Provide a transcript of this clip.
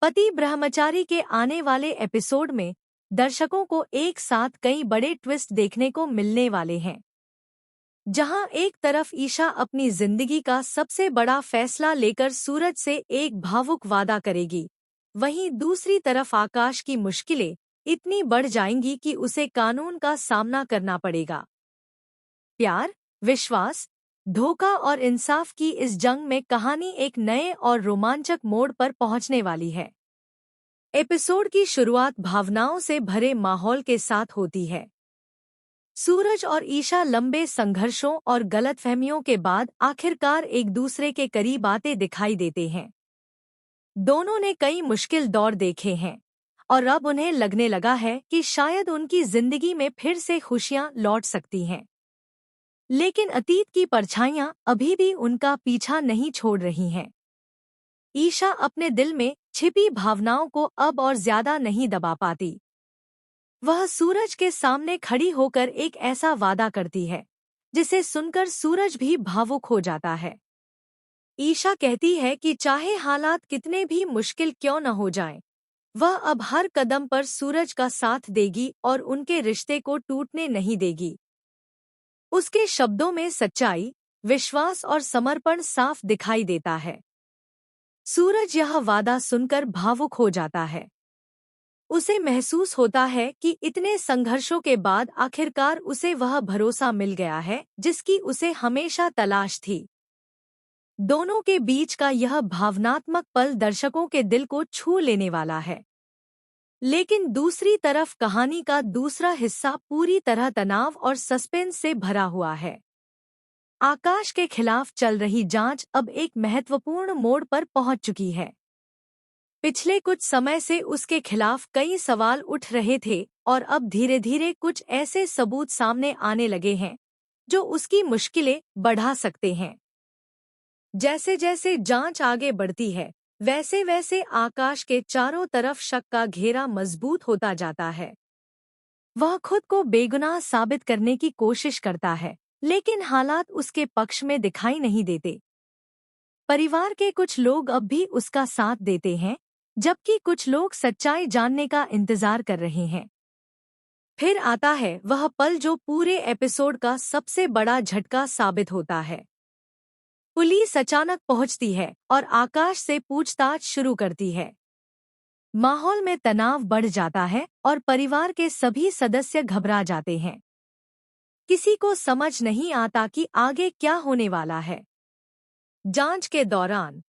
पति ब्रह्मचारी के आने वाले एपिसोड में दर्शकों को एक साथ कई बड़े ट्विस्ट देखने को मिलने वाले हैं। जहां एक तरफ ईशा अपनी जिंदगी का सबसे बड़ा फैसला लेकर सूरज से एक भावुक वादा करेगी, वहीं दूसरी तरफ आकाश की मुश्किलें इतनी बढ़ जाएंगी कि उसे कानून का सामना करना पड़ेगा। प्यार, विश्वास, धोखा और इंसाफ की इस जंग में कहानी एक नए और रोमांचक मोड़ पर पहुंचने वाली है। एपिसोड की शुरुआत भावनाओं से भरे माहौल के साथ होती है। सूरज और ईशा लंबे संघर्षों और गलतफहमियों के बाद आखिरकार एक दूसरे के करीब आते दिखाई देते हैं। दोनों ने कई मुश्किल दौर देखे हैं और अब उन्हें लगने लगा है कि शायद उनकी जिंदगी में फिर से खुशियां लौट सकती हैं। लेकिन अतीत की परछाइयां अभी भी उनका पीछा नहीं छोड़ रही हैं। ईशा अपने दिल में छिपी भावनाओं को अब और ज्यादा नहीं दबा पाती। वह सूरज के सामने खड़ी होकर एक ऐसा वादा करती है जिसे सुनकर सूरज भी भावुक हो जाता है। ईशा कहती है कि चाहे हालात कितने भी मुश्किल क्यों न हो जाएं, वह अब हर कदम पर सूरज का साथ देगी और उनके रिश्ते को टूटने नहीं देगी। उसके शब्दों में सच्चाई, विश्वास और समर्पण साफ दिखाई देता है। सूरज यह वादा सुनकर भावुक हो जाता है। उसे महसूस होता है कि इतने संघर्षों के बाद आखिरकार उसे वह भरोसा मिल गया है जिसकी उसे हमेशा तलाश थी। दोनों के बीच का यह भावनात्मक पल दर्शकों के दिल को छू लेने वाला है। लेकिन दूसरी तरफ कहानी का दूसरा हिस्सा पूरी तरह तनाव और सस्पेंस से भरा हुआ है। आकाश के खिलाफ चल रही जांच अब एक महत्वपूर्ण मोड़ पर पहुंच चुकी है। पिछले कुछ समय से उसके खिलाफ कई सवाल उठ रहे थे और अब धीरे धीरे कुछ ऐसे सबूत सामने आने लगे हैं जो उसकी मुश्किलें बढ़ा सकते हैं। जैसे जैसे जांच आगे बढ़ती है, वैसे वैसे आकाश के चारों तरफ शक का घेरा मजबूत होता जाता है। वह खुद को बेगुनाह साबित करने की कोशिश करता है, लेकिन हालात उसके पक्ष में दिखाई नहीं देते। परिवार के कुछ लोग अब भी उसका साथ देते हैं, जबकि कुछ लोग सच्चाई जानने का इंतजार कर रहे हैं। फिर आता है वह पल जो पूरे एपिसोड का सबसे बड़ा झटका साबित होता है। पुलिस अचानक पहुंचती है और आकाश से पूछताछ शुरू करती है। माहौल में तनाव बढ़ जाता है और परिवार के सभी सदस्य घबरा जाते हैं। किसी को समझ नहीं आता कि आगे क्या होने वाला है। जांच के दौरान